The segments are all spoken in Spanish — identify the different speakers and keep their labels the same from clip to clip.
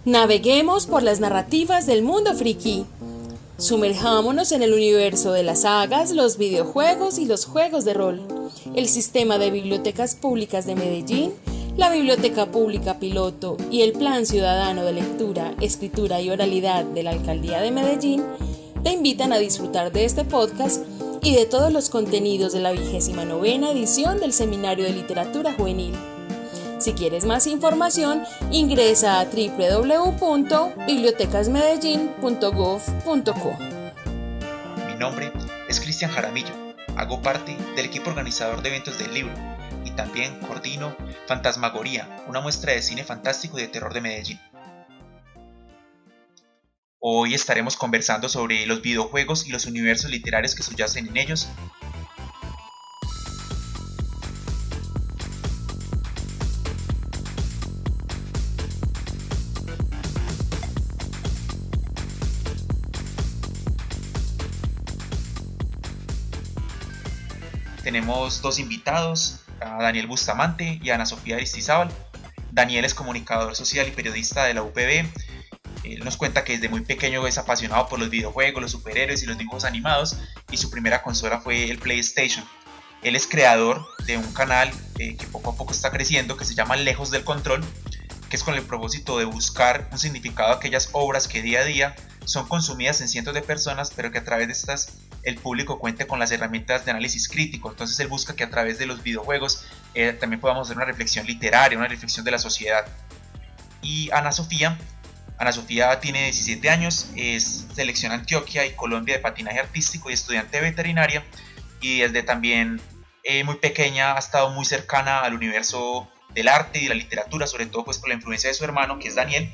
Speaker 1: Naveguemos por las narrativas del mundo friki. Sumerjámonos en el universo de las sagas, los videojuegos y los juegos de rol. El sistema de bibliotecas públicas de Medellín, la Biblioteca Pública Piloto y el Plan Ciudadano de Lectura, Escritura y Oralidad de la Alcaldía de Medellín te invitan a disfrutar de este podcast y de todos los contenidos de la 29ª edición del Seminario de Literatura Juvenil. Si quieres más información, ingresa a www.bibliotecasmedellin.gov.co.
Speaker 2: Mi nombre es Cristian Jaramillo, hago parte del equipo organizador de eventos del libro y también coordino Fantasmagoría, una muestra de cine fantástico y de terror de Medellín. Hoy estaremos conversando sobre los videojuegos y los universos literarios que subyacen en ellos. Tenemos dos invitados, a Daniel Bustamante y a Ana Sofía Aristizábal. Daniel es comunicador social y periodista de la UPB. Él nos cuenta que desde muy pequeño es apasionado por los videojuegos, los superhéroes y los dibujos animados, y su primera consola fue el PlayStation. Él es creador de un canal que poco a poco está creciendo, que se llama Lejos del Control, que es con el propósito de buscar un significado a aquellas obras que día a día son consumidas en cientos de personas, pero que a través de estas el público cuente con las herramientas de análisis crítico. Entonces él busca que a través de los videojuegos también podamos hacer una reflexión literaria, una reflexión de la sociedad. Y Ana Sofía tiene 17 años, es selección Antioquia y Colombia de patinaje artístico y estudiante de veterinaria, y desde también muy pequeña ha estado muy cercana al universo del arte y de la literatura, sobre todo pues por la influencia de su hermano, que es Daniel,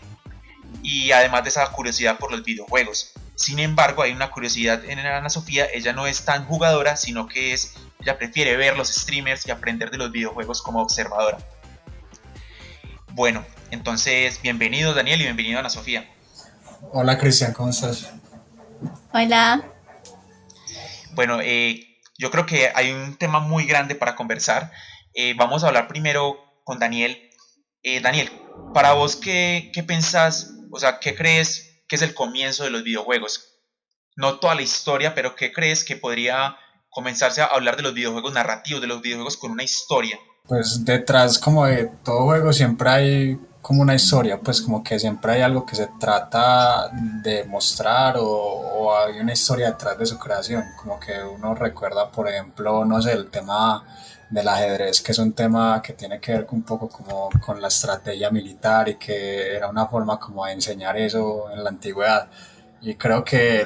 Speaker 2: y además de esa curiosidad por los videojuegos. Sin embargo, hay una curiosidad en Ana Sofía. Ella no es tan jugadora, sino que ella prefiere ver los streamers y aprender de los videojuegos como observadora. Bueno, entonces bienvenido Daniel y bienvenido Ana Sofía.
Speaker 3: Hola Cristian, ¿cómo estás?
Speaker 4: Hola.
Speaker 3: Bueno,
Speaker 2: Yo creo que hay un tema muy grande para conversar. Vamos a hablar primero con Daniel. Daniel, para vos, ¿qué pensás? O sea, ¿qué crees que es el comienzo de los videojuegos? No toda la historia, pero ¿qué crees que podría comenzarse a hablar de los videojuegos narrativos, de los videojuegos con una historia?
Speaker 3: Pues detrás como de todo juego siempre hay como una historia, pues como que siempre hay algo que se trata de mostrar o hay una historia detrás de su creación, como que uno recuerda, por ejemplo, no sé, el tema del ajedrez, que es un tema que tiene que ver un poco como con la estrategia militar y que era una forma como de enseñar eso en la antigüedad. Y creo que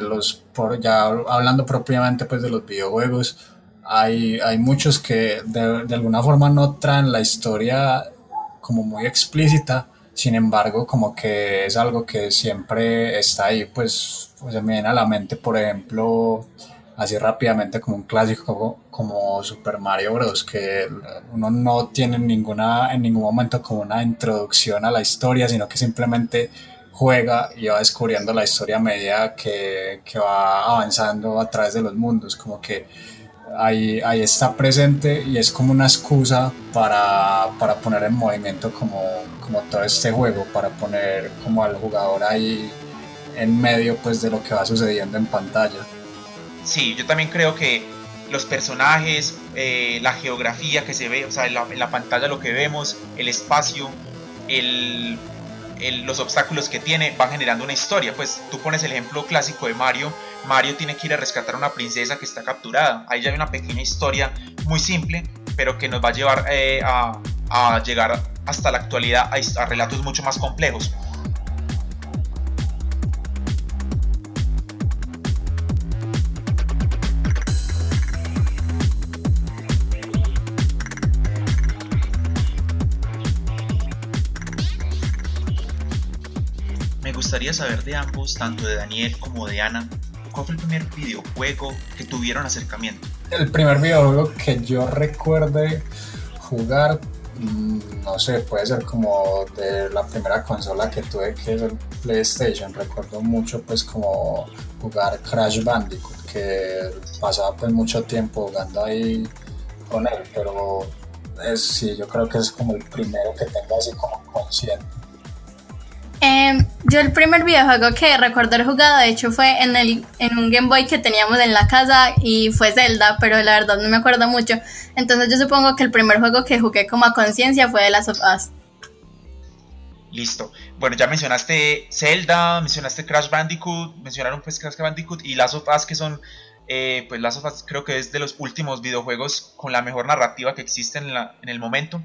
Speaker 3: ya hablando propiamente pues de los videojuegos, hay muchos que de alguna forma no traen la historia como muy explícita, sin embargo como que es algo que siempre está ahí, pues se me viene a la mente por ejemplo así rápidamente como un clásico como Super Mario Bros. Que uno no tiene en ningún momento como una introducción a la historia, sino que simplemente juega y va descubriendo la historia a medida que va avanzando a través de los mundos, como que ahí está presente y es como una excusa para poner en movimiento como todo este juego, para poner como al jugador ahí en medio pues de lo que va sucediendo en pantalla.
Speaker 2: Sí, yo también creo que los personajes, la geografía que se ve, o sea, en la pantalla lo que vemos, el espacio, el, los obstáculos que tiene, van generando una historia. Pues tú pones el ejemplo clásico de Mario. Mario tiene que ir a rescatar a una princesa que está capturada. Ahí ya hay una pequeña historia muy simple, pero que nos va a llevar a llegar hasta la actualidad a relatos mucho más complejos. Me gustaría saber de ambos, tanto de Daniel como de Ana, ¿cuál fue el primer videojuego que tuvieron acercamiento?
Speaker 3: El primer videojuego que yo recuerde jugar, no sé, puede ser como de la primera consola que tuve, que es el PlayStation. Recuerdo mucho pues como jugar Crash Bandicoot, que pasaba pues mucho tiempo jugando ahí con él, pero sí, yo creo que es como el primero que tengo así como consciente.
Speaker 4: Yo el primer videojuego que recuerdo haber jugado, de hecho, fue en un Game Boy que teníamos en la casa y fue Zelda, pero la verdad no me acuerdo mucho. Entonces yo supongo que el primer juego que jugué como a conciencia fue The Last of Us.
Speaker 2: Listo. Bueno, ya mencionaste Zelda, mencionaste Crash Bandicoot, mencionaron pues Crash Bandicoot y Last of Us, que son, pues Last of Us creo que es de los últimos videojuegos con la mejor narrativa que existe en el momento.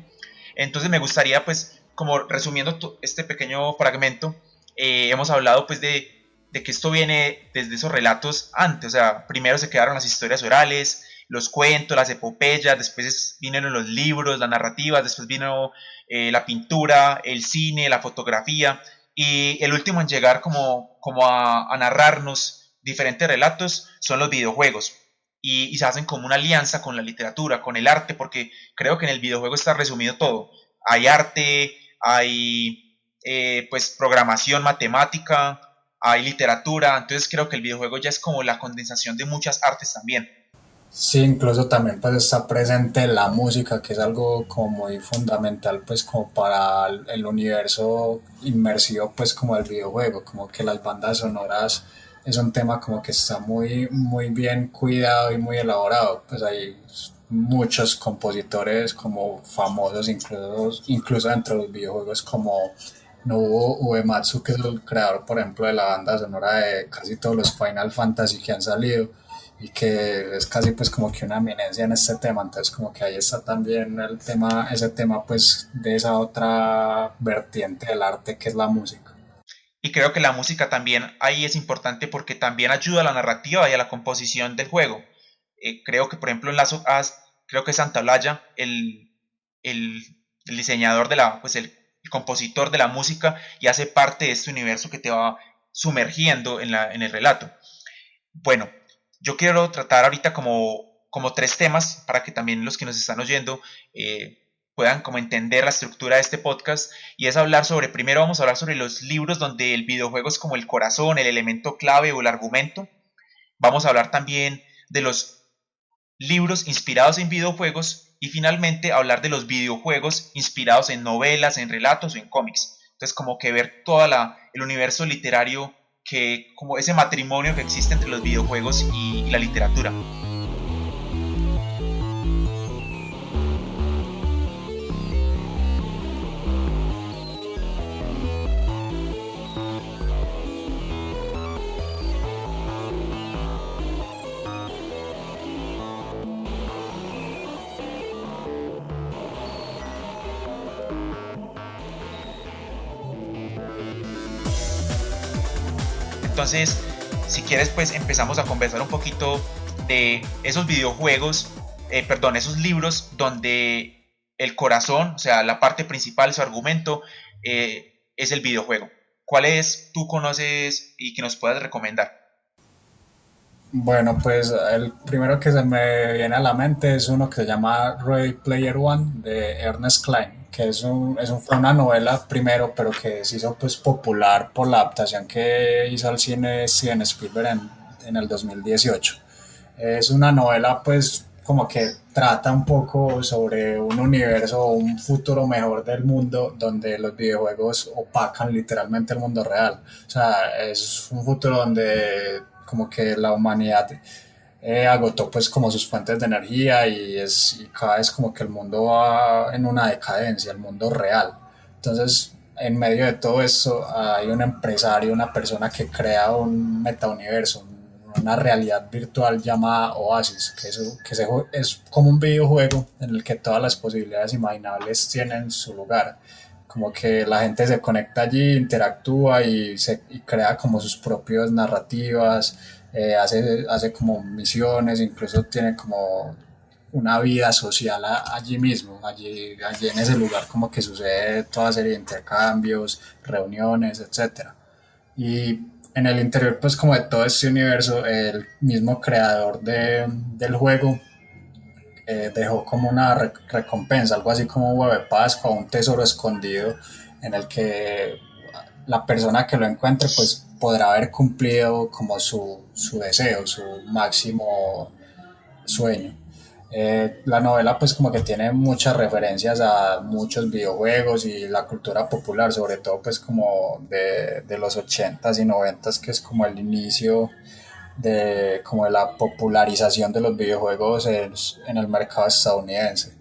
Speaker 2: Entonces me gustaría pues, como resumiendo este pequeño fragmento, hemos hablado pues de que esto viene desde esos relatos antes, o sea, primero se quedaron las historias orales, los cuentos, las epopeyas, después vinieron los libros, las narrativas, después vino la pintura, el cine, la fotografía, y el último en llegar como a narrarnos diferentes relatos son los videojuegos. Y se hacen como una alianza con la literatura, con el arte, porque creo que en el videojuego está resumido todo. Hay arte, hay pues programación matemática, hay literatura, entonces creo que el videojuego ya es como la condensación de muchas artes también.
Speaker 3: Sí, incluso también pues está presente la música, que es algo como muy fundamental pues como para el universo inmersivo pues como del videojuego, como que las bandas sonoras es un tema como que está muy bien cuidado y muy elaborado, pues hay muchos compositores como famosos incluso dentro de los videojuegos como Nobuo Uematsu, que es el creador por ejemplo de la banda sonora de casi todos los Final Fantasy que han salido y que es casi pues como que una eminencia en este tema, entonces como que ahí está también ese tema pues de esa otra vertiente del arte que es la música.
Speaker 2: Y creo que la música también ahí es importante porque también ayuda a la narrativa y a la composición del juego. Creo que por ejemplo en Last of Us, creo que Santaolalla, el, el diseñador pues el compositor de la música y hace parte de este universo que te va sumergiendo en el relato. Bueno, yo quiero tratar ahorita como tres temas para que también los que nos están oyendo puedan como entender la estructura de este podcast, y es hablar sobre, primero vamos a hablar sobre los libros donde el videojuego es como el corazón, el elemento clave o el argumento. Vamos a hablar también de los libros inspirados en videojuegos y finalmente hablar de los videojuegos inspirados en novelas, en relatos o en cómics. Entonces como que ver todo el universo literario, que como ese matrimonio que existe entre los videojuegos y la literatura. Entonces, si quieres, pues empezamos a conversar un poquito de esos videojuegos, perdón, esos libros donde el corazón, o sea, la parte principal, su argumento, es el videojuego. ¿Cuáles tú conoces y que nos puedas recomendar?
Speaker 3: Bueno, pues el primero que se me viene a la mente es uno que se llama Ready Player One de Ernest Cline, que fue una novela primero, pero que se hizo pues popular por la adaptación que hizo al cine Steven Spielberg en el 2018. Es una novela pues como que trata un poco sobre un universo o un futuro mejor del mundo donde los videojuegos opacan literalmente el mundo real. O sea, es un futuro donde como que la humanidad agotó pues como sus fuentes de energía y cada vez como que el mundo va en una decadencia, el mundo real. Entonces, en medio de todo esto hay un empresario, una persona que crea un metauniverso, una realidad virtual llamada Oasis, es como un videojuego en el que todas las posibilidades imaginables tienen su lugar. Como que la gente se conecta allí, interactúa y crea como sus propias narrativas, hace como misiones, incluso tiene como una vida social allí mismo, allí en ese lugar como que sucede toda serie de intercambios, reuniones, etcétera. Y en el interior pues como de todo este universo, el mismo creador del juego dejó como una recompensa, algo así como un huevo de Pascua, un tesoro escondido en el que la persona que lo encuentre pues podrá haber cumplido como su deseo, su máximo sueño. La novela pues como que tiene muchas referencias a muchos videojuegos y la cultura popular, sobre todo pues como de los 80s y 90s, que es como el inicio de como de la popularización de los videojuegos en el mercado estadounidense.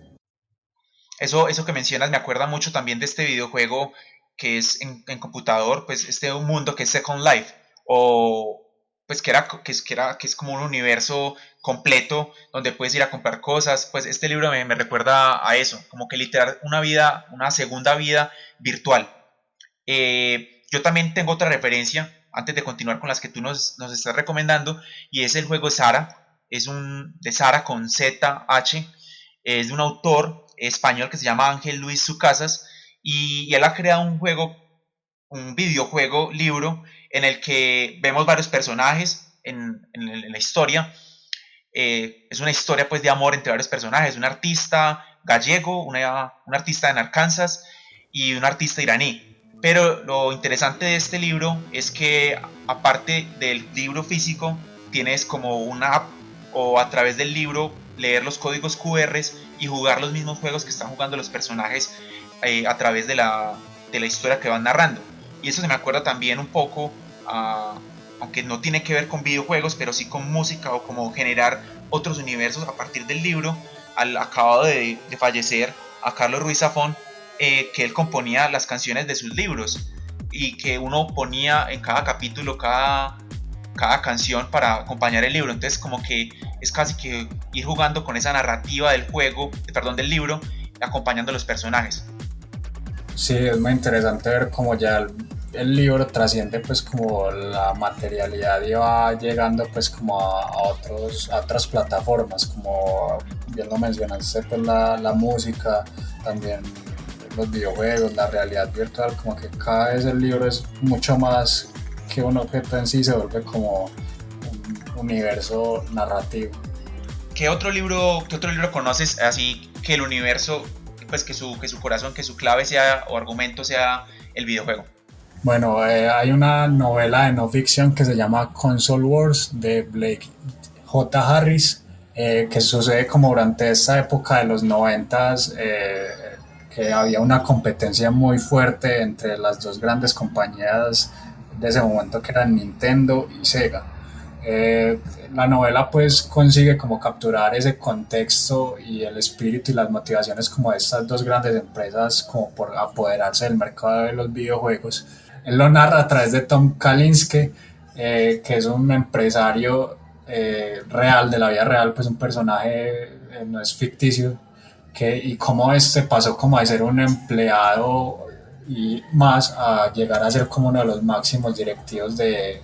Speaker 2: Eso que mencionas me acuerda mucho también de este videojuego que es en computador, pues este un mundo que es Second Life, o pues que es como un universo completo donde puedes ir a comprar cosas. Pues este libro me recuerda a eso, como que literal una vida, una segunda vida virtual. Yo también tengo otra referencia, antes de continuar con las que tú nos estás recomendando, y es el juego Sara, es un de Sara con ZH, es de un autor español que se llama Ángel Luis Sucasas, y él ha creado un juego, un videojuego, libro, en el que vemos varios personajes en la historia. Es una historia pues de amor entre varios personajes, un artista gallego, un artista en Arkansas y un artista iraní. Pero lo interesante de este libro es que aparte del libro físico, tienes como una app o a través del libro leer los códigos QR y jugar los mismos juegos que están jugando los personajes a través de la historia que van narrando. Y eso se me acuerda también un poco aunque no tiene que ver con videojuegos, pero sí con música o como generar otros universos a partir del libro. Acabado de fallecer a Carlos Ruiz Zafón, que él componía las canciones de sus libros y que uno ponía en cada capítulo cada canción para acompañar el libro. Entonces como que es casi que ir jugando con esa narrativa del juego, perdón, del libro, acompañando a los personajes.
Speaker 3: Sí, es muy interesante ver cómo ya el libro trasciende pues como la materialidad y va llegando pues como a otras plataformas, como bien lo mencionaste, pues la música, también los videojuegos, la realidad virtual, como que cada vez el libro es mucho más que un objeto en sí, se vuelve como un universo narrativo.
Speaker 2: Qué otro libro conoces así que el universo, pues que su corazón, que su clave sea o argumento sea el videojuego?
Speaker 3: Bueno, hay una novela de no ficción que se llama Console Wars de Blake J. Harris, que sucede como durante esta época de los 90s, que había una competencia muy fuerte entre las dos grandes compañías de ese momento, que eran Nintendo y Sega. Eh, la novela pues consigue como capturar ese contexto y el espíritu y las motivaciones como de estas dos grandes empresas como por apoderarse del mercado de los videojuegos. Él lo narra a través de Tom Kalinske, que es un empresario real, de la vida real, pues un personaje, no es ficticio, y cómo este pasó como de ser un empleado y más a llegar a ser como uno de los máximos directivos de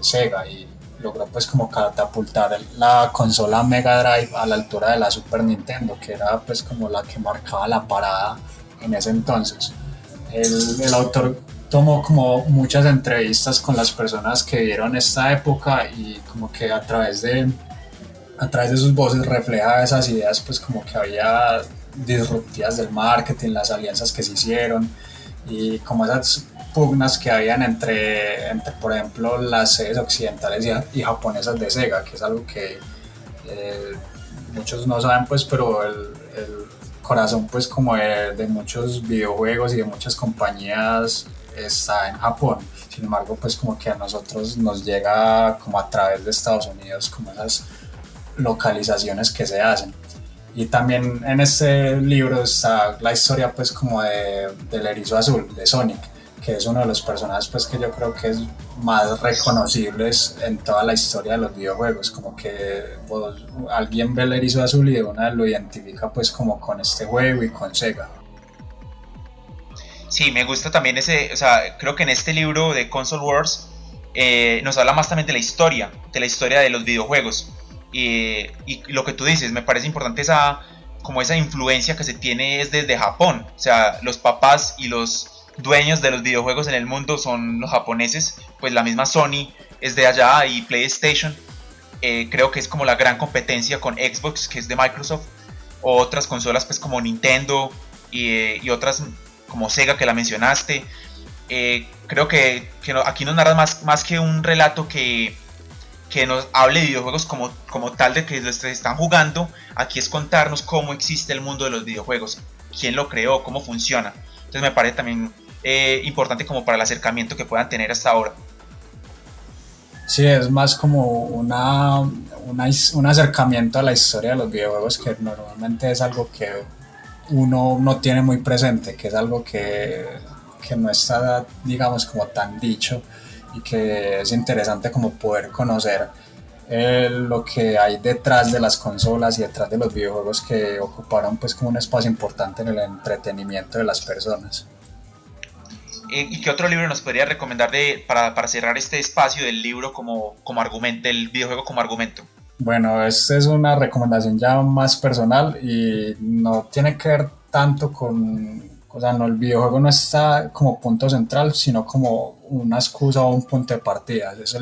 Speaker 3: Sega, y logró pues como catapultar la consola Mega Drive a la altura de la Super Nintendo, que era pues como la que marcaba la parada en ese entonces. El autor tomó como muchas entrevistas con las personas que vieron esta época y como que a través de sus voces refleja esas ideas pues como que había disruptivas del marketing, las alianzas que se hicieron y como esas pugnas que habían entre por ejemplo las sedes occidentales y japonesas de Sega, que es algo que eh, muchos no saben pues, pero el corazón pues como de muchos videojuegos y de muchas compañías está en Japón. Sin embargo pues como que a nosotros nos llega como a través de Estados Unidos como esas localizaciones que se hacen. Y también en este libro está la historia pues como del erizo azul, de Sonic, que es uno de los personajes pues que yo creo que es más reconocibles en toda la historia de los videojuegos, como que pues, alguien ve el erizo azul y de una vez lo identifica pues como con este juego y con Sega.
Speaker 2: Sí, me gusta también ese, o sea, creo que en este libro de Console Wars nos habla más también de la historia de los videojuegos. Y lo que tú dices, me parece importante como esa influencia que se tiene es desde Japón. O sea, los papás y los dueños de los videojuegos en el mundo son los japoneses, pues la misma Sony es de allá y PlayStation. Creo que es como la gran competencia con Xbox, que es de Microsoft, o otras consolas pues como Nintendo y otras como Sega que la mencionaste. Creo que aquí nos narra más que un relato que que nos hable de videojuegos como tal de que los están jugando. Aquí es contarnos cómo existe el mundo de los videojuegos, quién lo creó, cómo funciona. Entonces me parece también importante como para el acercamiento que puedan tener hasta ahora.
Speaker 3: Sí, es más como un acercamiento a la historia de los videojuegos, que normalmente es algo que uno no tiene muy presente, que es algo que no está, digamos, como tan dicho, y que es interesante como poder conocer lo que hay detrás de las consolas y detrás de los videojuegos, que ocuparon pues como un espacio importante en el entretenimiento de las personas.
Speaker 2: ¿Y qué otro libro nos podría recomendar para cerrar este espacio del libro como argumento, del videojuego como argumento?
Speaker 3: Bueno, esta es una recomendación ya más personal y no tiene que ver tanto o sea, no, el videojuego no está como punto central, sino como una excusa o un punto de partida. Es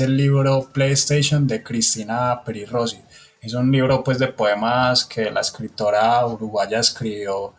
Speaker 3: el libro PlayStation de Cristina Peri Rossi. Es un libro pues de poemas que la escritora uruguaya escribió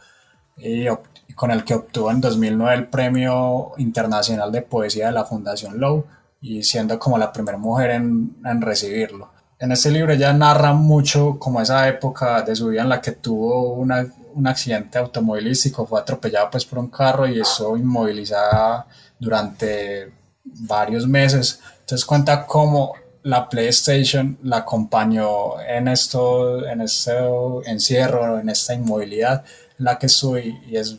Speaker 3: y con el que obtuvo en 2009 el Premio Internacional de Poesía de la Fundación Lowe, y siendo como la primera mujer en recibirlo. En este libro ella narra mucho como esa época de su vida en la que tuvo un accidente automovilístico, fue atropellada pues por un carro y estuvo inmovilizada durante varios meses. Entonces cuenta cómo la PlayStation la acompañó en este encierro, en esta inmovilidad en la que estoy, y es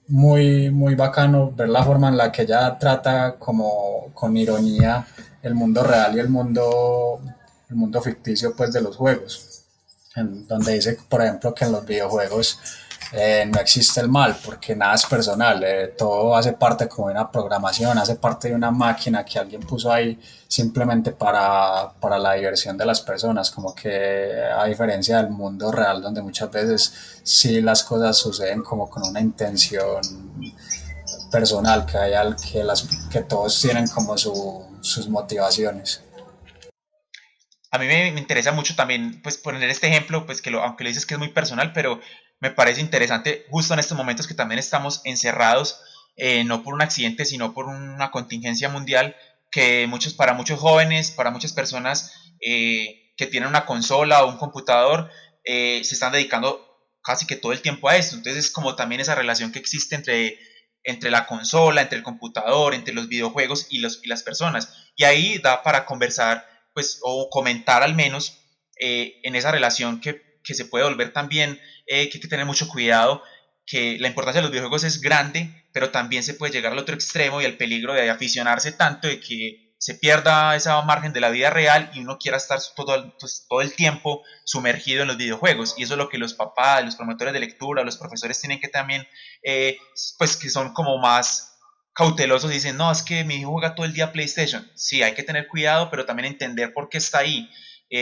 Speaker 3: muy, muy bacano ver la forma en la que ella trata como con ironía el mundo real y el mundo ficticio pues de los juegos, en donde dice, por ejemplo, que en los videojuegos no existe el mal porque nada es personal, todo hace parte como de una programación, hace parte de una máquina que alguien puso ahí simplemente para la diversión de las personas, como que a diferencia del mundo real donde muchas veces sí las cosas suceden como con una intención personal, que todos tienen como sus motivaciones.
Speaker 2: A mí me interesa mucho también pues poner este ejemplo, pues aunque lo dices que es muy personal, pero me parece interesante justo en estos momentos que también estamos encerrados, no por un accidente, sino por una contingencia mundial, que para muchos jóvenes, para muchas personas que tienen una consola o un computador, se están dedicando casi que todo el tiempo a esto. Entonces es como también esa relación que existe entre la consola, entre el computador, entre los videojuegos y las personas. Y ahí da para conversar pues, o comentar al menos en esa relación que se puede volver también, que hay que tener mucho cuidado, que la importancia de los videojuegos es grande, pero también se puede llegar al otro extremo y al peligro de aficionarse tanto de que se pierda esa margen de la vida real y uno quiera estar todo el tiempo sumergido en los videojuegos. Y eso es lo que los papás, los promotores de lectura, los profesores tienen que también, pues que son como más cautelosos, dicen, no, es que mi hijo juega todo el día PlayStation. Sí, hay que tener cuidado, pero también entender por qué está ahí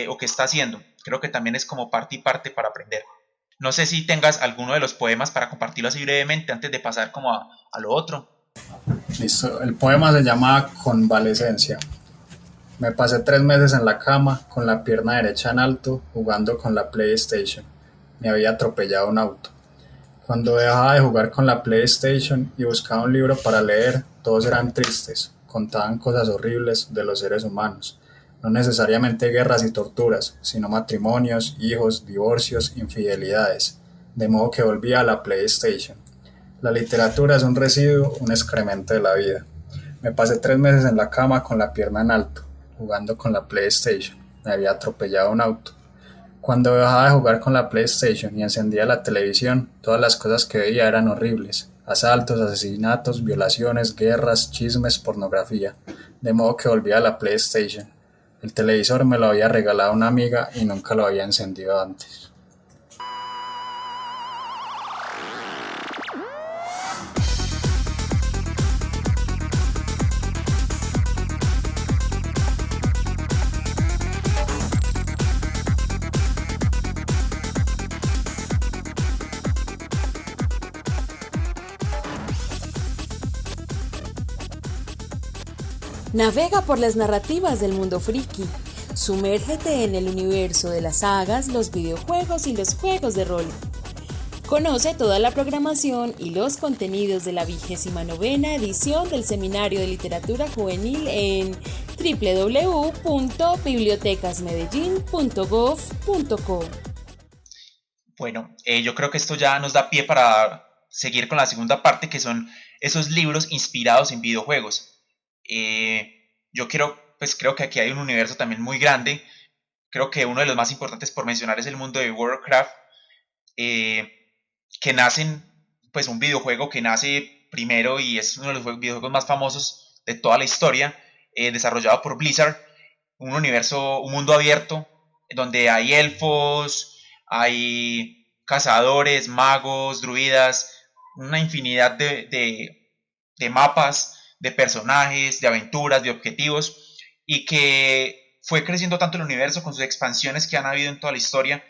Speaker 2: o qué está haciendo. Creo que también es como parte y parte para aprender. No sé si tengas alguno de los poemas para compartirlo así brevemente antes de pasar como a lo otro.
Speaker 3: Listo, el poema se llama Convalecencia. Me pasé 3 meses en la cama, con la pierna derecha en alto, jugando con la PlayStation. Me había atropellado un auto. Cuando dejaba de jugar con la PlayStation y buscaba un libro para leer, todos eran tristes, contaban cosas horribles de los seres humanos. No necesariamente guerras y torturas, sino matrimonios, hijos, divorcios, infidelidades. De modo que volvía a la PlayStation. La literatura es un residuo, un excremento de la vida. Me pasé 3 meses en la cama con la pierna en alto, jugando con la PlayStation. Me había atropellado un auto. Cuando dejaba de jugar con la PlayStation y encendía la televisión, todas las cosas que veía eran horribles. Asaltos, asesinatos, violaciones, guerras, chismes, pornografía. De modo que volvía a la PlayStation. El televisor me lo había regalado una amiga y nunca lo había encendido antes.
Speaker 1: Navega por las narrativas del mundo friki. Sumérgete en el universo de las sagas, los videojuegos y los juegos de rol. Conoce toda la programación y los contenidos de la 29ª edición del Seminario de Literatura Juvenil en www.bibliotecasmedellin.gov.co.
Speaker 2: Bueno, yo creo que esto ya nos da pie para seguir con la segunda parte, que son esos libros inspirados en videojuegos. Creo que aquí hay un universo también muy grande. Creo que uno de los más importantes por mencionar es el mundo de Warcraft, que nacen, pues un videojuego que nace primero y es uno de los videojuegos más famosos de toda la historia, desarrollado por Blizzard, un mundo abierto, donde hay elfos, hay cazadores, magos, druidas, una infinidad de mapas, de personajes, de aventuras, de objetivos, y que fue creciendo tanto el universo con sus expansiones que han habido en toda la historia,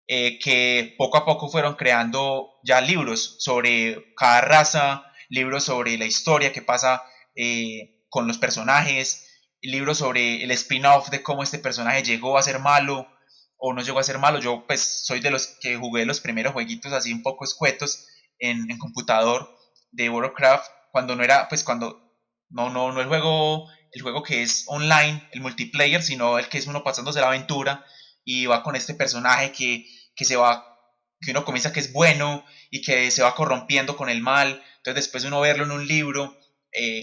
Speaker 2: que poco a poco fueron creando ya libros sobre cada raza, libros sobre la historia que pasa con los personajes, libros sobre el spin-off de cómo este personaje llegó a ser malo o no llegó a ser malo. Yo pues soy de los que jugué los primeros jueguitos así un poco escuetos en computador de Warcraft, cuando no era, pues cuando no el juego que es online, el multiplayer, sino el que es uno pasándose la aventura y va con este personaje que uno comienza que es bueno y que se va corrompiendo con el mal. Entonces después de uno verlo en un libro,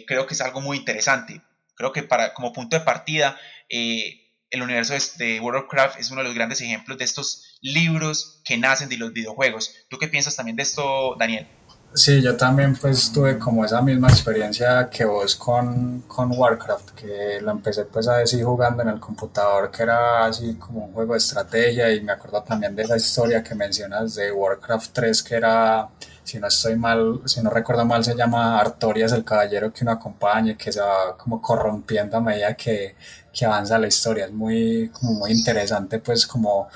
Speaker 2: creo que es algo muy interesante. Creo que como punto de partida, el universo de World of Warcraft es uno de los grandes ejemplos de estos libros que nacen de los videojuegos. ¿Tú qué piensas también de esto, Daniel?
Speaker 3: Sí, yo también pues tuve como esa misma experiencia que vos con Warcraft, que lo empecé pues a decir jugando en el computador, que era así como un juego de estrategia, y me acuerdo también de esa historia que mencionas de Warcraft 3, que era, si no estoy mal, si no recuerdo mal, se llama Artorias, el caballero que uno acompaña y que se va como corrompiendo a medida que avanza la historia. Es como muy interesante pues como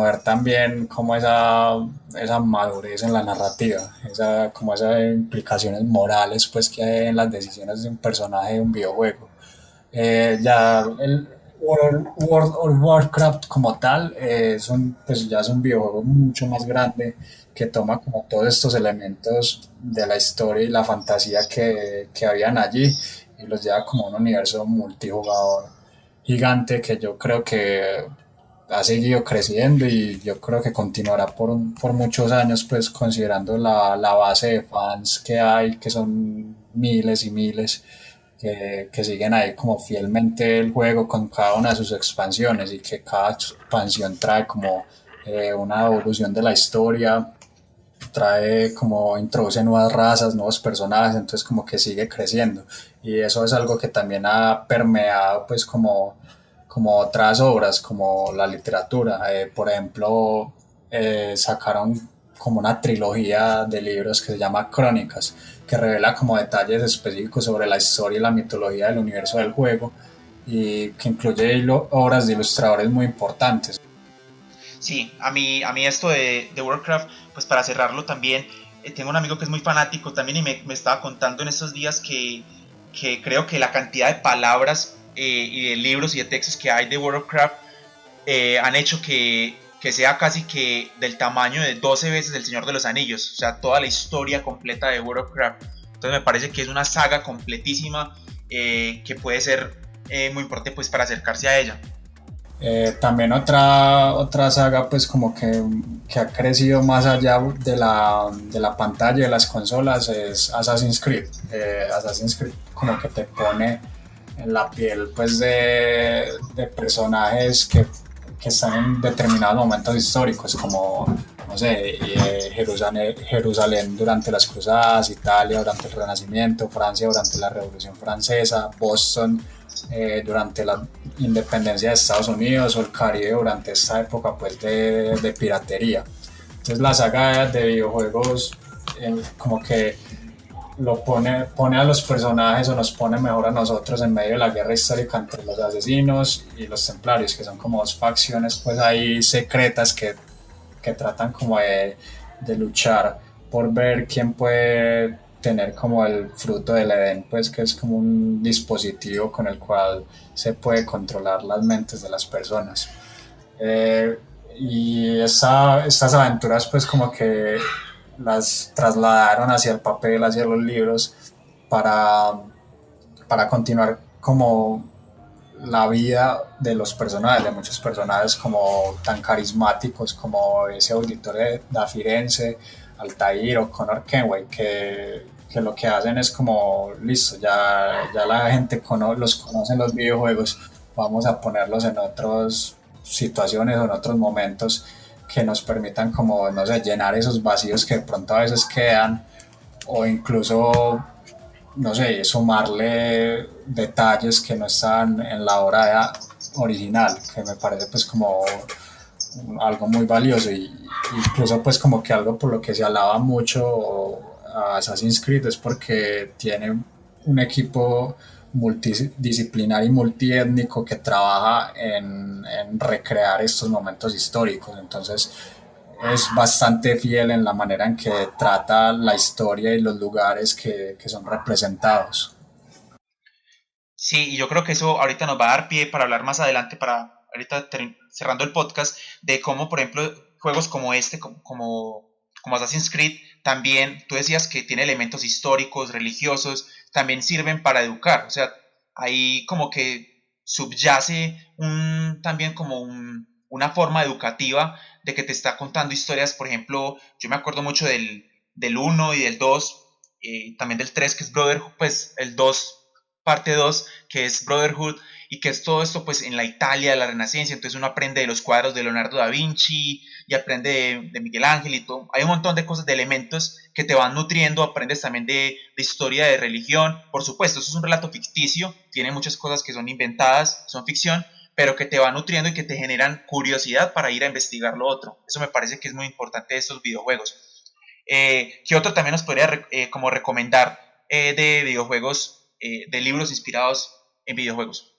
Speaker 3: ver también como esa madurez en la narrativa, como esas implicaciones morales pues que hay en las decisiones de un personaje de un videojuego. Ya el World of Warcraft como tal pues ya es un videojuego mucho más grande, que toma como todos estos elementos de la historia y la fantasía que habían allí, y los lleva como a un universo multijugador gigante, que yo creo que ha seguido creciendo y yo creo que continuará por muchos años, pues considerando la base de fans que hay, que son miles y miles, que siguen ahí como fielmente el juego con cada una de sus expansiones, y que cada expansión trae como una evolución de la historia, trae como introduce nuevas razas, nuevos personajes, entonces como que sigue creciendo, y eso es algo que también ha permeado pues como otras obras, como la literatura. Por ejemplo, sacaron como una trilogía de libros que se llama Crónicas, que revela como detalles específicos sobre la historia y la mitología del universo del juego, y que incluye obras de ilustradores muy importantes.
Speaker 2: Sí, a mí esto de Warcraft, pues para cerrarlo también, tengo un amigo que es muy fanático también y me estaba contando en estos días que creo que la cantidad de palabras y de libros y de textos que hay de Warcraft han hecho que sea casi que del tamaño de 12 veces El Señor de los Anillos, o sea, toda la historia completa de Warcraft. Entonces me parece que es una saga completísima, que puede ser muy importante pues para acercarse a ella.
Speaker 3: También otra saga pues como que ha crecido más allá de la pantalla de las consolas es Assassin's Creed. Assassin's Creed como que te pone en la piel pues de personajes que están en determinados momentos históricos, como no sé, Jerusalén durante las cruzadas, Italia durante el Renacimiento, Francia durante la Revolución Francesa, Boston durante la independencia de Estados Unidos, o el Caribe durante esta época pues de piratería. Entonces la saga de videojuegos como que pone a los personajes, o nos pone mejor a nosotros en medio de la guerra histórica entre los asesinos y los templarios, que son como dos facciones pues ahí secretas que tratan como de luchar por ver quién puede tener como el fruto del Edén, pues que es como un dispositivo con el cual se puede controlar las mentes de las personas. Eh, y estas aventuras pues como que las trasladaron hacia el papel, hacia los libros, para continuar como la vida de los personajes, de muchos personajes como tan carismáticos como ese auditor de Da Firenze, Altair o Connor Kenway, que lo que hacen es como, listo, ya la gente los conoce en los videojuegos, vamos a ponerlos en otras situaciones o en otros momentos que nos permitan como, no sé, llenar esos vacíos que de pronto a veces quedan o incluso, no sé, sumarle detalles que no están en la obra original, que me parece pues como algo muy valioso y incluso pues como que algo por lo que se alaba mucho a Assassin's Creed es porque tiene un equipo multidisciplinar y multiétnico que trabaja en recrear estos momentos históricos. Entonces es bastante fiel en la manera en que trata la historia y los lugares que son representados.
Speaker 2: Sí, y yo creo que eso ahorita nos va a dar pie para hablar más adelante, para ahorita cerrando el podcast, de cómo, por ejemplo, juegos como este, como Assassin's Creed, también tú decías que tiene elementos históricos, religiosos, también sirven para educar. O sea, ahí como que subyace también como una forma educativa de que te está contando historias. Por ejemplo, yo me acuerdo mucho del uno y del 2, también del 3 que es Brotherhood, pues el 2 parte 2 que es Brotherhood, y que es todo esto pues en la Italia de la Renacencia. Entonces uno aprende de los cuadros de Leonardo da Vinci y aprende de Miguel Ángel y todo. Hay un montón de cosas, de elementos que te van nutriendo. Aprendes también de historia, de religión. Por supuesto, eso es un relato ficticio, tiene muchas cosas que son inventadas, son ficción, pero que te van nutriendo y que te generan curiosidad para ir a investigar lo otro. Eso me parece que es muy importante de estos videojuegos. ¿Qué otro también nos podría como recomendar de videojuegos, de libros inspirados en videojuegos?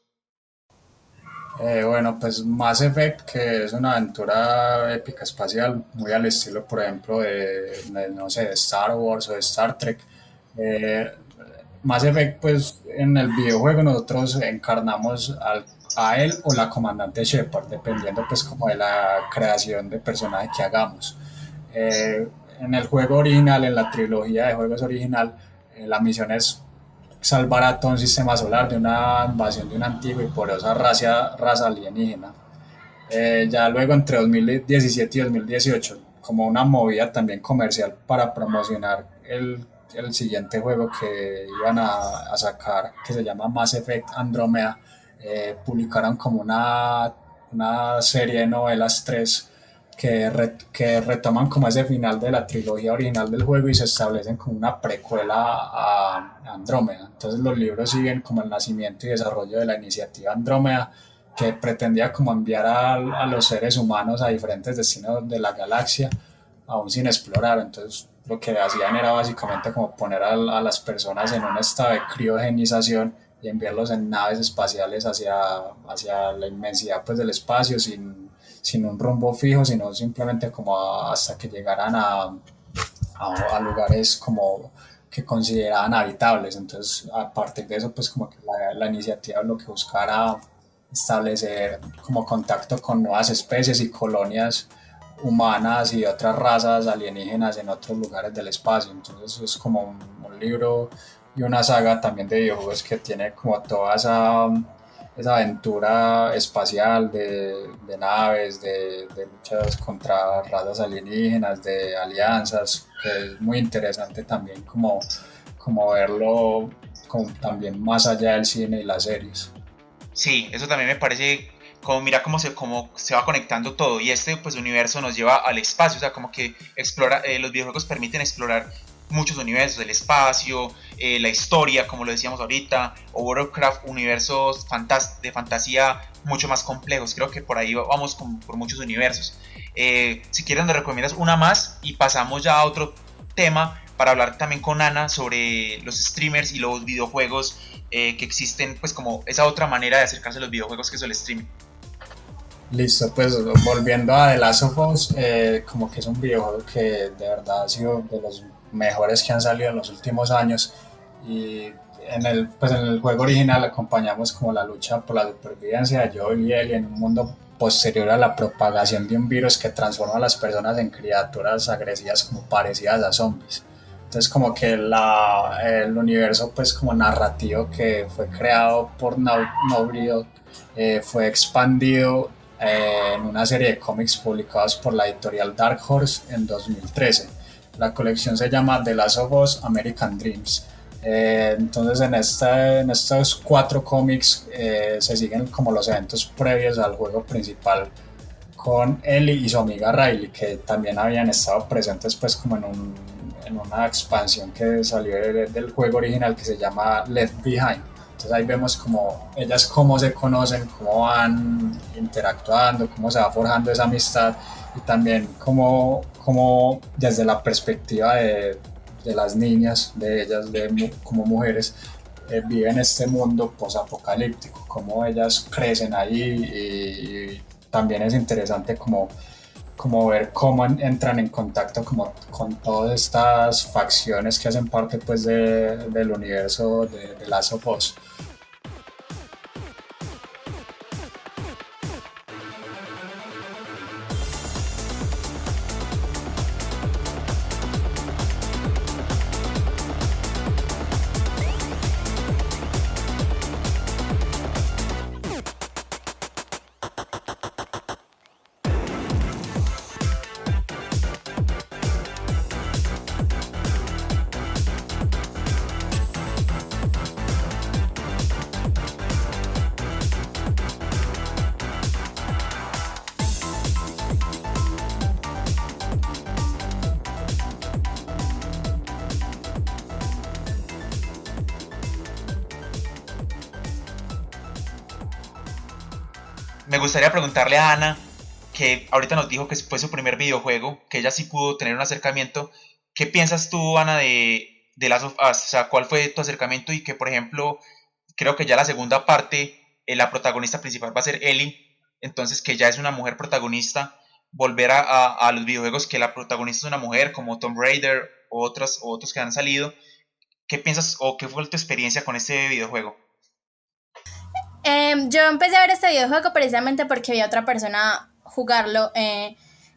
Speaker 3: Bueno, pues Mass Effect, que es una aventura épica espacial, muy al estilo, por ejemplo, no sé, de Star Wars o de Star Trek. Eh, Mass Effect, pues en el videojuego nosotros encarnamos a él o la comandante Shepard, dependiendo pues como de la creación de personaje que hagamos. Eh, en el juego original, en la trilogía de juegos original, la misión es salvar a todo un sistema solar de una invasión de una antigua y poderosa raza alienígena. Ya luego entre 2017 y 2018, como una movida también comercial para promocionar el siguiente juego que iban a sacar, que se llama Mass Effect Andromeda, publicaron como una serie de novelas 3 que retoman como ese final de la trilogía original del juego y se establecen como una precuela a Andrómeda. Entonces los libros siguen como el nacimiento y desarrollo de la iniciativa Andrómeda, que pretendía como enviar a los seres humanos a diferentes destinos de la galaxia, aún sin explorar. Entonces lo que hacían era básicamente como poner a las personas en un estado de criogenización y enviarlos en naves espaciales hacia la inmensidad pues, del espacio sin un rumbo fijo, sino simplemente como hasta que llegaran a lugares como que consideraban habitables. Entonces, a partir de eso, pues como que la iniciativa lo que buscara establecer como contacto con nuevas especies y colonias humanas y otras razas alienígenas en otros lugares del espacio. Entonces es como un libro y una saga también de videojuegos que tiene como toda esa aventura espacial de naves, de luchas contra razas alienígenas, de alianzas, que es muy interesante también como verlo como también más allá del cine y las series.
Speaker 2: Sí, eso también me parece, como mira cómo se va conectando todo, y este pues universo nos lleva al espacio. O sea, como que los videojuegos permiten explorar muchos universos, el espacio, la historia, como lo decíamos ahorita, o Warcraft, universos de fantasía mucho más complejos. Creo que por ahí vamos por muchos universos. Si quieres nos recomiendas una más y pasamos ya a otro tema para hablar también con Ana sobre los streamers y los videojuegos que existen, pues como esa otra manera de acercarse a los videojuegos que es el streaming.
Speaker 3: Listo, pues volviendo a The Last of Us, como que es un videojuego que de verdad ha sido de los mejores que han salido en los últimos años y pues en el juego original acompañamos como la lucha por la supervivencia de Joel y Ellie en un mundo posterior a la propagación de un virus que transforma a las personas en criaturas agresivas como parecidas a zombies. Entonces como que el universo pues como narrativo que fue creado por Naughty Dog fue expandido en una serie de cómics publicados por la editorial Dark Horse en 2013. La colección se llama The Last of Us American Dreams. Entonces en estos 4 cómics se siguen como los eventos previos al juego principal con Ellie y su amiga Riley, que también habían estado presentes pues como en una expansión que salió del juego original que se llama Left Behind. Entonces ahí vemos como ellas cómo se conocen, cómo van interactuando, cómo se va forjando esa amistad y también cómo desde la perspectiva de las niñas, de ellas como mujeres, viven este mundo posapocalíptico, cómo ellas crecen ahí y también es interesante como ver cómo entran en contacto como con todas estas facciones que hacen parte pues del universo de Last of Us.
Speaker 2: Me gustaría preguntarle a Ana, que ahorita nos dijo que fue su primer videojuego, que ella sí pudo tener un acercamiento. ¿Qué piensas tú, Ana, de Last of Us? O sea, ¿cuál fue tu acercamiento? Y que, por ejemplo, creo que ya la segunda parte, la protagonista principal va a ser Ellie, entonces que ya es una mujer protagonista, volver a los videojuegos que la protagonista es una mujer, como Tomb Raider o otros que han salido. ¿Qué piensas o qué fue tu experiencia con este videojuego?
Speaker 4: Yo empecé a ver este videojuego precisamente porque vi a otra persona jugarlo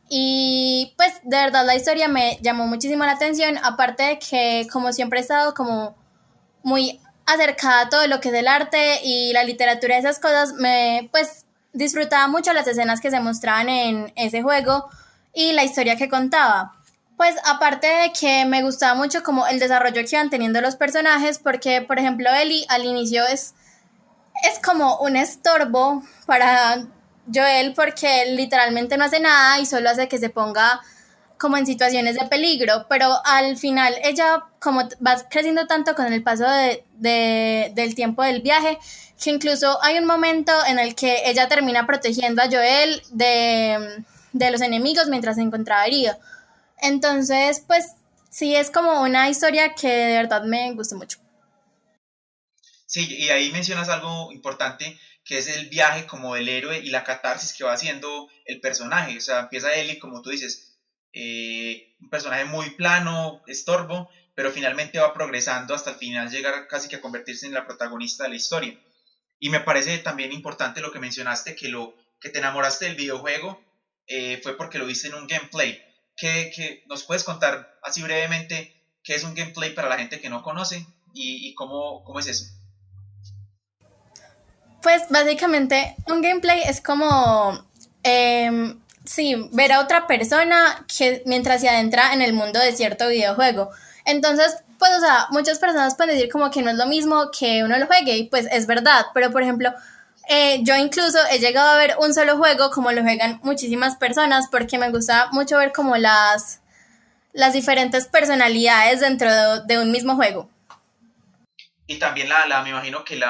Speaker 4: y pues de verdad la historia me llamó muchísimo la atención, aparte de que como siempre he estado como muy acercada a todo lo que es el arte y la literatura y esas cosas, me pues disfrutaba mucho las escenas que se mostraban en ese juego y la historia que contaba. Pues aparte de que me gustaba mucho como el desarrollo que iban teniendo los personajes, porque por ejemplo Ellie al inicio es como un estorbo para Joel porque él literalmente no hace nada y solo hace que se ponga como en situaciones de peligro, pero al final ella como va creciendo tanto con el paso del tiempo del viaje, que incluso hay un momento en el que ella termina protegiendo a Joel de los enemigos mientras se encontraba herido. Entonces, pues sí, es como una historia que de verdad me gustó mucho.
Speaker 2: Sí, y ahí mencionas algo importante, que es el viaje como del héroe y la catarsis que va haciendo el personaje. O sea, empieza Ellie, como tú dices, un personaje muy plano, estorbo, pero finalmente va progresando hasta el final llegar casi que a convertirse en la protagonista de la historia. Y me parece también importante lo que mencionaste, que te enamoraste del videojuego fue porque lo viste en un gameplay. Que nos puedes contar así brevemente qué es un gameplay para la gente que no conoce y cómo es eso?
Speaker 4: Pues básicamente un gameplay es como, sí, ver a otra persona que mientras se adentra en el mundo de cierto videojuego. Entonces, pues, o sea, muchas personas pueden decir como que no es lo mismo que uno lo juegue y pues es verdad, pero por ejemplo, yo incluso he llegado a ver un solo juego como lo juegan muchísimas personas porque me gusta mucho ver como las diferentes personalidades dentro de un mismo juego.
Speaker 2: Y también me imagino que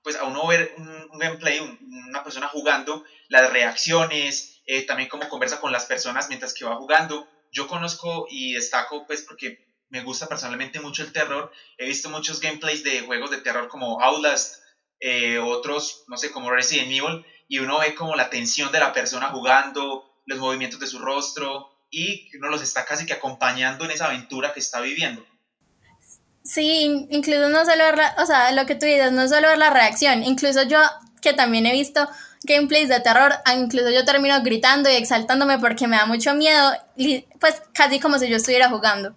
Speaker 2: pues a uno ver un gameplay, una persona jugando, las reacciones, también cómo conversa con las personas mientras que va jugando. Yo conozco y destaco pues porque me gusta personalmente mucho el terror. He visto muchos gameplays de juegos de terror como Outlast, otros, no sé, como Resident Evil, y uno ve como la tensión de la persona jugando, los movimientos de su rostro, y uno los está casi que acompañando en esa aventura que está viviendo.
Speaker 4: Sí, incluso no solo ver o sea, lo que tú dices, no solo ver la reacción, incluso yo que también he visto gameplays de terror, incluso yo termino gritando y exaltándome porque me da mucho miedo, pues casi como si yo estuviera jugando.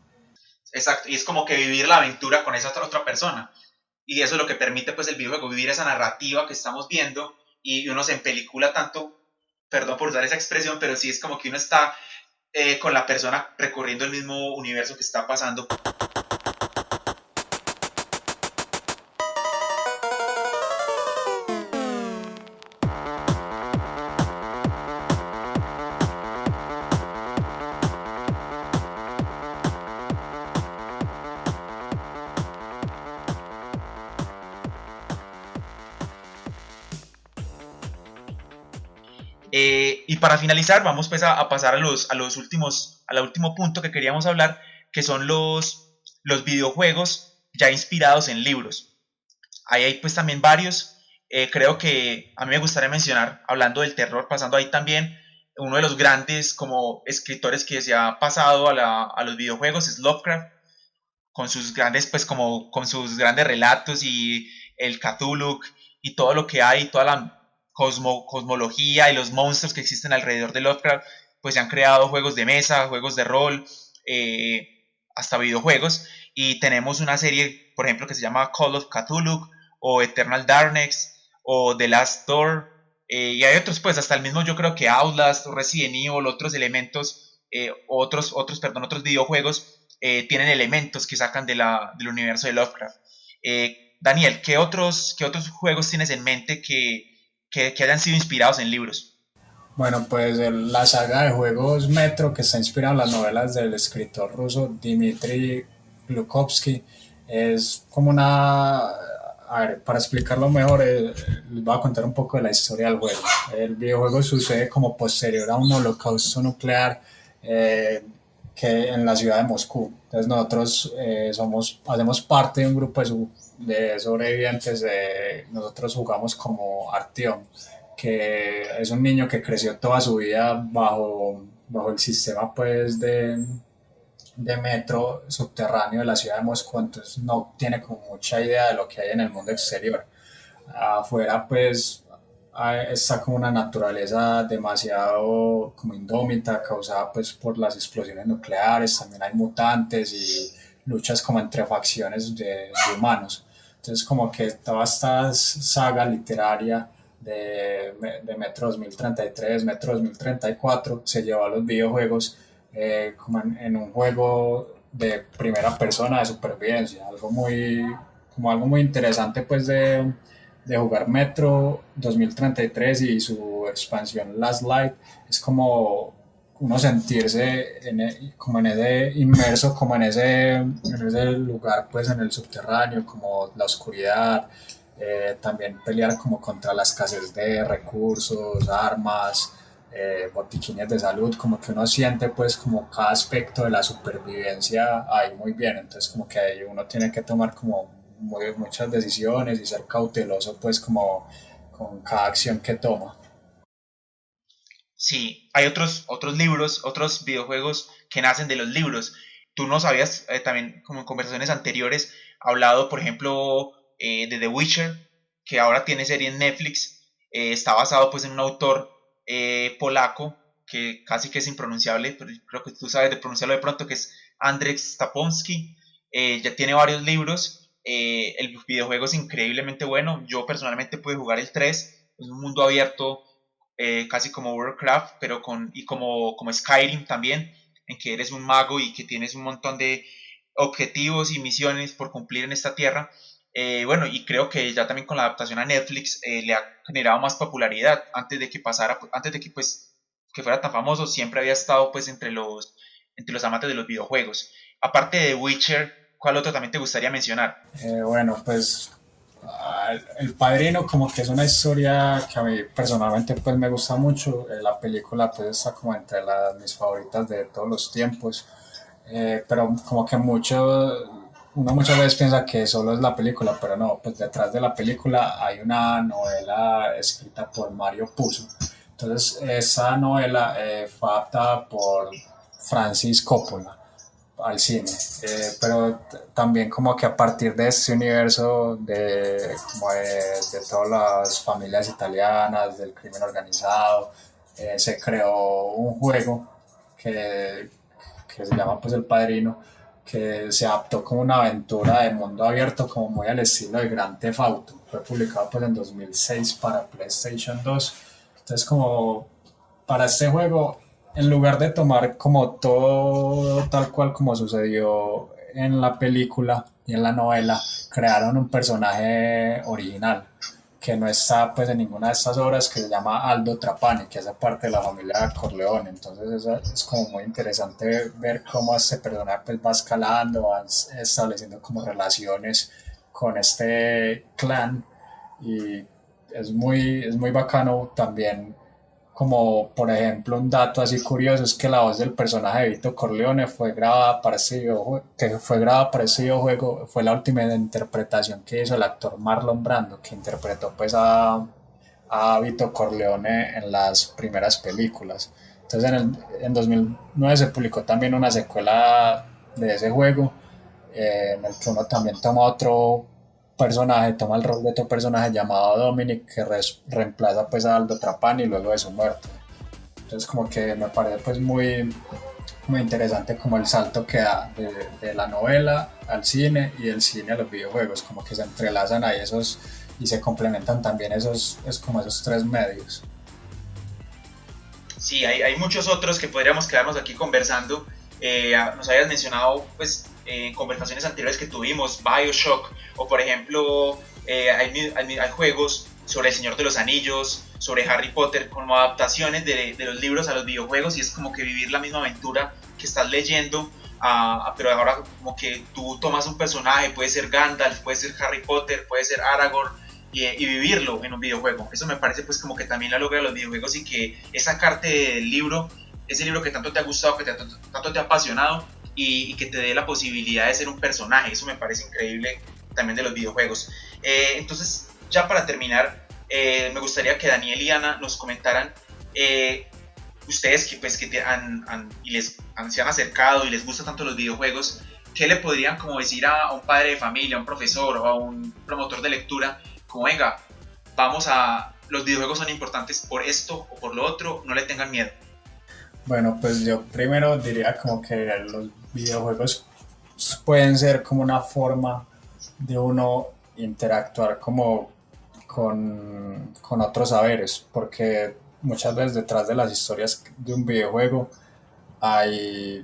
Speaker 2: Exacto, y es como que vivir la aventura con esa otra persona. Y eso es lo que permite pues el videojuego, vivir esa narrativa que estamos viendo y uno se empelicula tanto, perdón por usar esa expresión, pero sí es como que uno está con la persona recorriendo el mismo universo que está pasando. Y para finalizar, vamos pues a pasar al último punto que queríamos hablar, que son los videojuegos ya inspirados en libros. Ahí hay pues también varios. Creo que a mí me gustaría mencionar, hablando del terror, pasando ahí también, uno de los grandes como escritores que se ha pasado a los videojuegos es Lovecraft, con sus grandes, pues como con sus grandes relatos y el Cthulhu y todo lo que hay, toda la cosmología y los monstruos que existen alrededor de Lovecraft, pues se han creado juegos de mesa, juegos de rol, hasta videojuegos. Y tenemos una serie, por ejemplo, que se llama Call of Cthulhu o Eternal Darkness o The Last Door. Y hay otros, pues hasta el mismo, yo creo que Outlast, Resident Evil, otros elementos, otros videojuegos tienen elementos que sacan del universo de Lovecraft. Daniel, ¿qué otros juegos tienes en mente que hayan sido inspirados en libros?
Speaker 3: Bueno, pues la saga de juegos Metro, que está inspirada en las novelas del escritor ruso Dmitry Glukhovsky, es como una... A ver, para explicarlo mejor, les voy a contar un poco de la historia del juego. El videojuego sucede como posterior a un holocausto nuclear que en la ciudad de Moscú. Entonces nosotros hacemos parte de un grupo de sobrevivientes. Nosotros jugamos como Artyom, que es un niño que creció toda su vida bajo el sistema pues de metro subterráneo de la ciudad de Moscú, entonces no tiene como mucha idea de lo que hay en el mundo exterior. Afuera pues está como una naturaleza demasiado como indómita, causada pues por las explosiones nucleares, también hay mutantes y luchas como entre facciones de humanos. Entonces como que toda esta saga literaria de Metro 2033, Metro 2034 se llevó a los videojuegos como en un juego de primera persona de supervivencia, algo muy interesante pues de jugar Metro 2033 y su expansión Last Light. Es como uno sentirse como en ese inmerso, como en ese lugar, pues en el subterráneo, como la oscuridad, también pelear como contra la escasez de recursos, armas, botiquines de salud, como que uno siente pues como cada aspecto de la supervivencia ahí muy bien, entonces como que ahí uno tiene que tomar como muchas decisiones y ser cauteloso pues como con cada acción que toma.
Speaker 2: Sí, hay otros libros, otros videojuegos que nacen de los libros. Tú nos habías también, como en conversaciones anteriores, hablado, por ejemplo, de The Witcher, que ahora tiene serie en Netflix. Está basado pues en un autor polaco que casi que es impronunciable, pero creo que tú sabes de pronunciarlo de pronto, que es Andrzej Staponsky. Ya tiene varios libros. El videojuego es increíblemente bueno. Yo personalmente pude jugar el 3. Es un mundo abierto, casi como Warcraft, pero como Skyrim también, en que eres un mago y que tienes un montón de objetivos y misiones por cumplir en esta tierra. Bueno, y creo que ya también con la adaptación a Netflix le ha generado más popularidad antes de que pues que fuera tan famoso, siempre había estado pues entre los amantes de los videojuegos. Aparte de Witcher, ¿cuál otro también te gustaría mencionar?
Speaker 3: Bueno, pues El Padrino como que es una historia que a mí personalmente pues me gusta mucho. La película pues está como entre mis favoritas de todos los tiempos. Pero como que uno muchas veces piensa que solo es la película, pero no, pues detrás de la película hay una novela escrita por Mario Puzo. Entonces esa novela fue adaptada por Francis Coppola al cine, pero también como que a partir de este universo de todas las familias italianas, del crimen organizado, se creó un juego que, que se llama pues El Padrino, que se adaptó como una aventura de mundo abierto como muy al estilo de Grand Theft Auto. Fue publicado pues en 2006 para PlayStation 2. Entonces como para este juego, en lugar de tomar como todo tal cual como sucedió en la película y en la novela, crearon un personaje original que no está pues en ninguna de estas obras, que se llama Aldo Trapani, que hace parte de la familia Corleone. Entonces es como muy interesante ver cómo este personaje pues va escalando, va estableciendo como relaciones con este clan, y es muy bacano también. Como por ejemplo un dato así curioso es que la voz del personaje de Vito Corleone fue grabada para ese videojuego, fue la última interpretación que hizo el actor Marlon Brando, que interpretó pues a Vito Corleone en las primeras películas. Entonces en 2009 se publicó también una secuela de ese juego, en el que uno también toma el rol de otro personaje llamado Dominic, que reemplaza pues a Aldo Trapani luego de su muerte. Entonces como que me parece pues muy interesante como el salto que da de la novela al cine y del cine a los videojuegos, como que se entrelazan ahí esos y se complementan también esos tres medios.
Speaker 2: Sí, hay muchos otros que podríamos quedarnos aquí conversando. Nos habías mencionado, pues, en conversaciones anteriores que tuvimos, BioShock, o por ejemplo, hay juegos sobre El Señor de los Anillos, sobre Harry Potter, como adaptaciones de los libros a los videojuegos, y es como que vivir la misma aventura que estás leyendo, pero ahora como que tú tomas un personaje, puede ser Gandalf, puede ser Harry Potter, puede ser Aragorn, y vivirlo en un videojuego. Eso me parece pues como que también la logra los videojuegos, y que es sacarte del libro, ese libro que tanto te ha gustado, que tanto te ha apasionado, y que te dé la posibilidad de ser un personaje. Eso me parece increíble también de los videojuegos. Entonces, ya para terminar, me gustaría que Daniel y Ana nos comentaran, ustedes que pues se han acercado y les gustan tanto los videojuegos, ¿qué le podrían como decir a un padre de familia, a un profesor o a un promotor de lectura? Como venga, los videojuegos son importantes por esto o por lo otro, no le tengan miedo.
Speaker 3: Bueno, pues yo primero diría como que los videojuegos pueden ser como una forma de uno interactuar como con otros saberes, porque muchas veces detrás de las historias de un videojuego hay,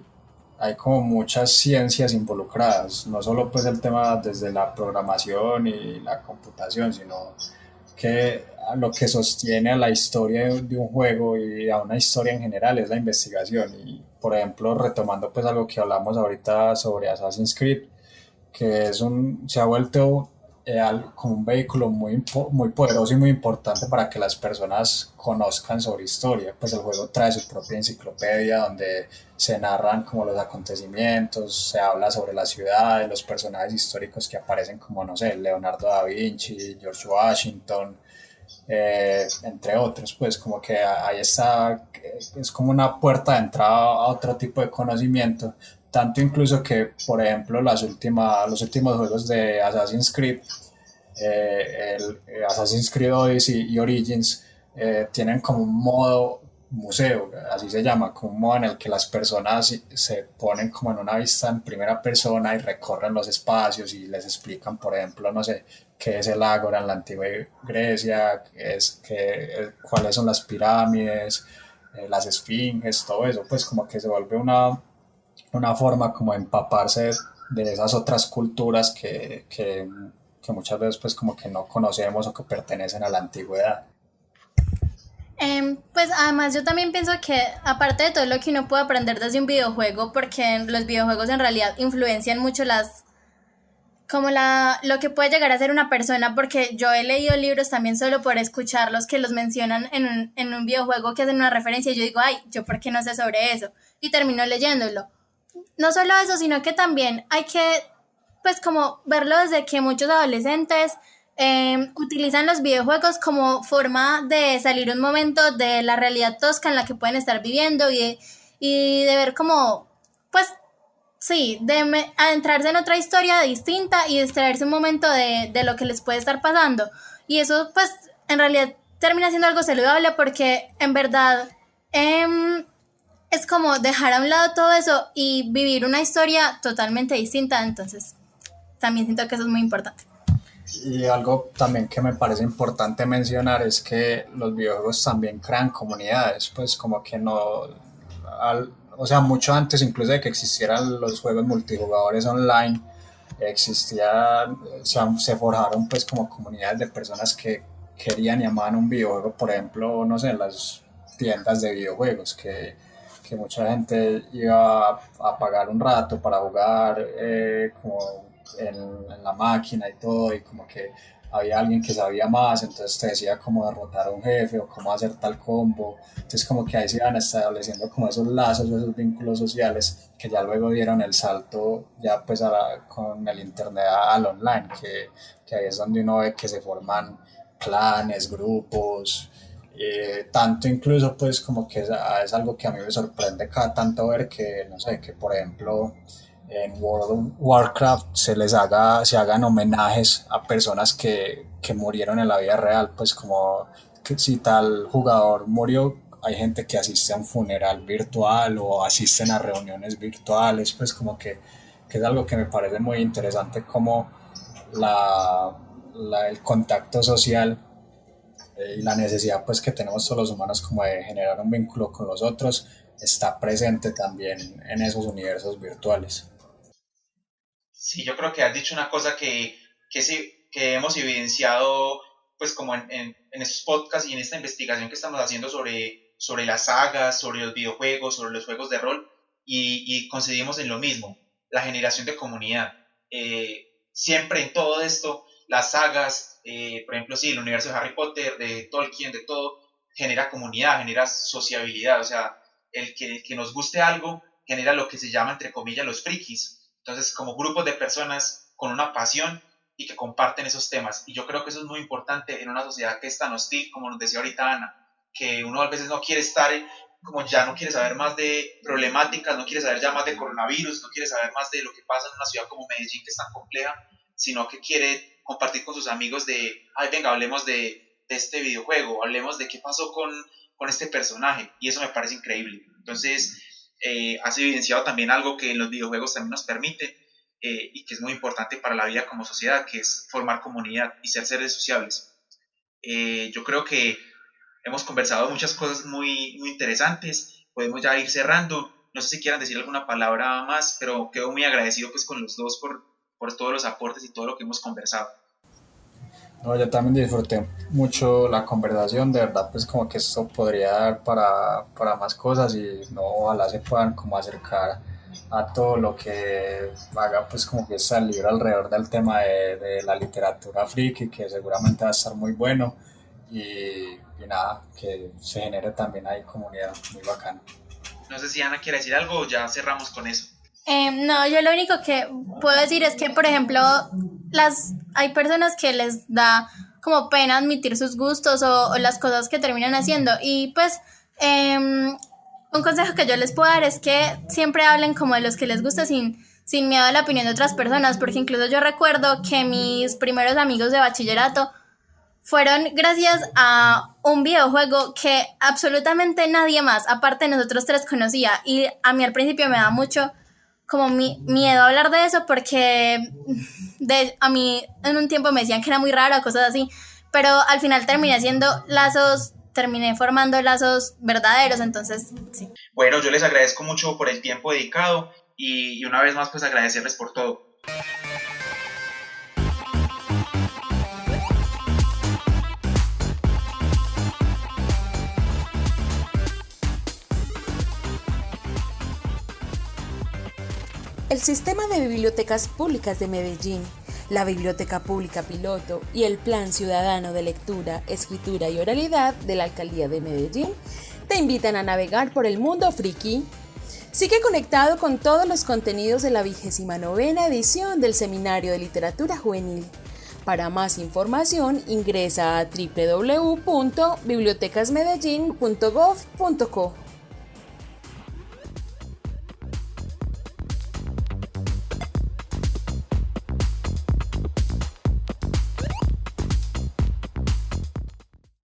Speaker 3: hay como muchas ciencias involucradas, no solo pues el tema desde la programación y la computación, sino que lo que sostiene a la historia de un juego y a una historia en general es la investigación. Y por ejemplo, retomando pues algo que hablamos ahorita sobre Assassin's Creed, que se ha vuelto como un vehículo muy poderoso y muy importante para que las personas conozcan sobre historia. Pues el juego trae su propia enciclopedia donde se narran como los acontecimientos, se habla sobre la ciudad, los personajes históricos que aparecen como, no sé, Leonardo da Vinci, George Washington, entre otros. Pues como que ahí está, es como una puerta de entrada a otro tipo de conocimiento, tanto incluso que, por ejemplo, los últimos juegos de Assassin's Creed, Assassin's Creed Odyssey y Origins, tienen como un modo museo, así se llama, como un modo en el que las personas se ponen como en una vista en primera persona y recorren los espacios y les explican, por ejemplo, no sé, qué es el Ágora en la antigua Grecia, cuáles son las pirámides, las esfinges, todo eso. Pues como que se vuelve una forma como de empaparse de esas otras culturas que muchas veces pues como que no conocemos o que pertenecen a la antigüedad.
Speaker 4: Pues además yo también pienso que aparte de todo lo que uno puede aprender desde un videojuego, porque los videojuegos en realidad influencian mucho lo que puede llegar a ser una persona, porque yo he leído libros también solo por escucharlos que los mencionan en un videojuego, que hacen una referencia, y yo digo, ay, ¿yo por qué no sé sobre eso? Y termino leyéndolo. No solo eso, sino que también hay que, pues como verlo desde que muchos adolescentes utilizan los videojuegos como forma de salir un momento de la realidad tosca en la que pueden estar viviendo, y de ver como, pues, sí, adentrarse en otra historia distinta y distraerse un momento de lo que les puede estar pasando. Y eso, pues, en realidad termina siendo algo saludable, porque en verdad es como dejar a un lado todo eso y vivir una historia totalmente distinta, entonces también siento que eso es muy importante.
Speaker 3: Y algo también que me parece importante mencionar es que los videojuegos también crean comunidades, pues como que no, o sea, mucho antes incluso de que existieran los juegos multijugadores online, existía, se forjaron pues como comunidades de personas que querían y amaban un videojuego, por ejemplo, no sé, en las tiendas de videojuegos, que mucha gente iba a pagar un rato para jugar como en la máquina y todo, y como que había alguien que sabía más, entonces te decía cómo derrotar a un jefe o cómo hacer tal combo, entonces como que ahí se iban estableciendo como esos lazos, esos vínculos sociales que ya luego dieron el salto ya pues con el internet al online, que ahí es donde uno ve que se forman clanes, grupos, tanto incluso pues como que es algo que a mí me sorprende cada tanto ver que, no sé, que por ejemplo en World of Warcraft se hagan homenajes a personas que murieron en la vida real, pues como que si tal jugador murió, hay gente que asiste a un funeral virtual o asisten a reuniones virtuales, pues como que es algo que me parece muy interesante como el contacto social y la necesidad pues que tenemos todos los humanos como de generar un vínculo con los otros está presente también en esos universos virtuales.
Speaker 2: Sí, yo creo que has dicho una cosa que, sí, que hemos evidenciado pues como en estos podcasts y en esta investigación que estamos haciendo sobre las sagas, sobre los videojuegos, sobre los juegos de rol, y coincidimos en lo mismo, la generación de comunidad. Siempre en todo esto, las sagas, por ejemplo, sí, el universo de Harry Potter, de Tolkien, de todo, genera comunidad, genera sociabilidad, o sea, el que nos guste algo genera lo que se llama, entre comillas, los frikis. Entonces, como grupos de personas con una pasión y que comparten esos temas. Y yo creo que eso es muy importante en una sociedad que es tan hostil, como nos decía ahorita Ana, que uno a veces no quiere estar, como ya no quiere saber más de problemáticas, no quiere saber ya más de coronavirus, no quiere saber más de lo que pasa en una ciudad como Medellín, que es tan compleja, sino que quiere compartir con sus amigos de, ay, venga, hablemos de este videojuego, hablemos de qué pasó con este personaje, y eso me parece increíble. Entonces, has evidenciado también algo que en los videojuegos también nos permite, y que es muy importante para la vida como sociedad, que es formar comunidad y ser seres sociables. Yo creo que hemos conversado muchas cosas muy, muy interesantes, podemos ya ir cerrando, no sé si quieran decir alguna palabra más, pero quedo muy agradecido pues con los dos por todos los aportes y todo lo que hemos conversado.
Speaker 3: No, yo también disfruté mucho la conversación, de verdad pues como que esto podría dar para más cosas y no, ojalá se puedan como acercar a todo lo que haga pues como que está el libro alrededor del tema de la literatura friki, que seguramente va a estar muy bueno y nada, que se genere también ahí comunidad muy bacana.
Speaker 2: No sé si Ana quiere decir algo o ya cerramos con eso.
Speaker 4: No, yo lo único que puedo decir es que, por ejemplo, hay personas que les da como pena admitir sus gustos o las cosas que terminan haciendo. Y pues, un consejo que yo les puedo dar es que siempre hablen como de los que les gusta sin miedo a la opinión de otras personas, porque incluso yo recuerdo que mis primeros amigos de bachillerato fueron gracias a un videojuego que absolutamente nadie más, aparte de nosotros tres, conocía. Y a mí al principio me da mucho como miedo hablar de eso porque a mí en un tiempo me decían que era muy raro, cosas así, pero al final terminé formando lazos verdaderos, entonces sí.
Speaker 2: Bueno, yo les agradezco mucho por el tiempo dedicado y una vez más pues agradecerles por todo.
Speaker 1: El Sistema de Bibliotecas Públicas de Medellín, la Biblioteca Pública Piloto y el Plan Ciudadano de Lectura, Escritura y Oralidad de la Alcaldía de Medellín te invitan a navegar por el mundo friki. Sigue conectado con todos los contenidos de la 29ª edición del Seminario de Literatura Juvenil. Para más información ingresa a www.bibliotecasmedellin.gov.co.